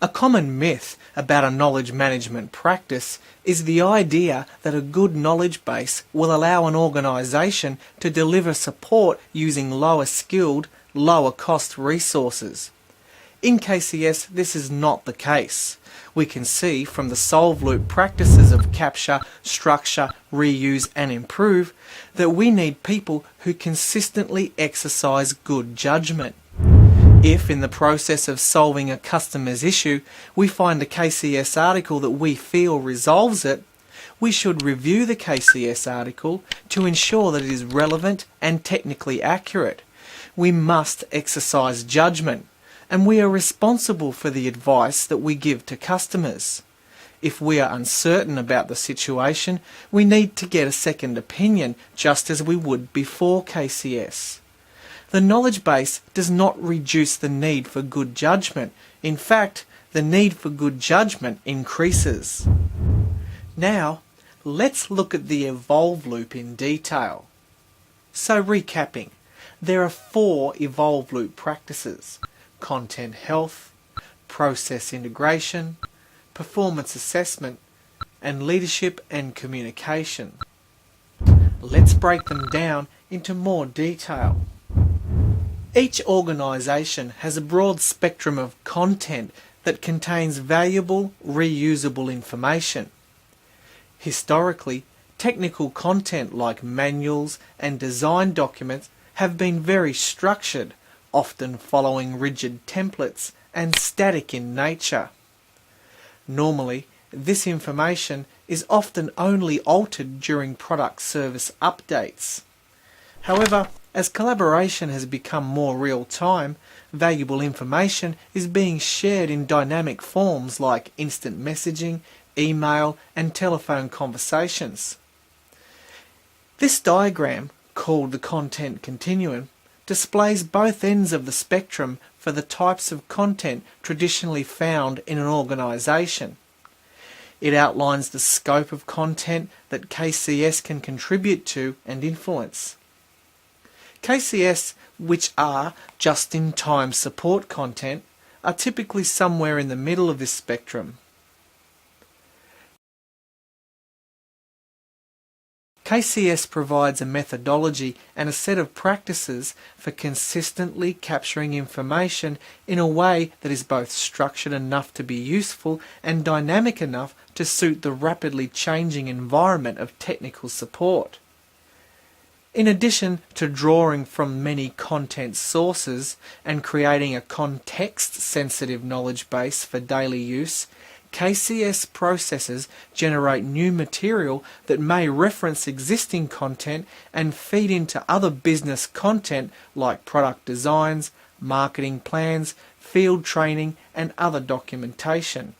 A common myth about a knowledge management practice is the idea that a good knowledge base will allow an organisation to deliver support using lower skilled, lower cost resources. In KCS, this is not the case. We can see from the solve loop practices of capture, structure, reuse and improve that we need people who consistently exercise good judgment. If in the process of solving a customer's issue we find a KCS article that we feel resolves it, we should review the KCS article to ensure that it is relevant and technically accurate. We must exercise judgment, and we are responsible for the advice that we give to customers. If we are uncertain about the situation, we need to get a second opinion just as we would before KCS. The knowledge base does not reduce the need for good judgment. In fact, the need for good judgment increases. Now, let's look at the evolve loop in detail. So recapping, there are 4 evolve loop practices: content health, process integration, performance assessment, and leadership and communication. Let's break them down into more detail. Each organisation has a broad spectrum of content that contains valuable, reusable information. Historically, technical content like manuals and design documents have been very structured, often following rigid templates and static in nature. Normally, this information is often only altered during product service updates. However, as collaboration has become more real-time, valuable information is being shared in dynamic forms like instant messaging, email, and telephone conversations. This diagram, called the content continuum, displays both ends of the spectrum for the types of content traditionally found in an organisation. It outlines the scope of content that KCS can contribute to and influence. KCS, which are just-in-time support content, are typically somewhere in the middle of this spectrum. KCS provides a methodology and a set of practices for consistently capturing information in a way that is both structured enough to be useful and dynamic enough to suit the rapidly changing environment of technical support. In addition to drawing from many content sources and creating a context-sensitive knowledge base for daily use, KCS processes generate new material that may reference existing content and feed into other business content like product designs, marketing plans, field training, and other documentation.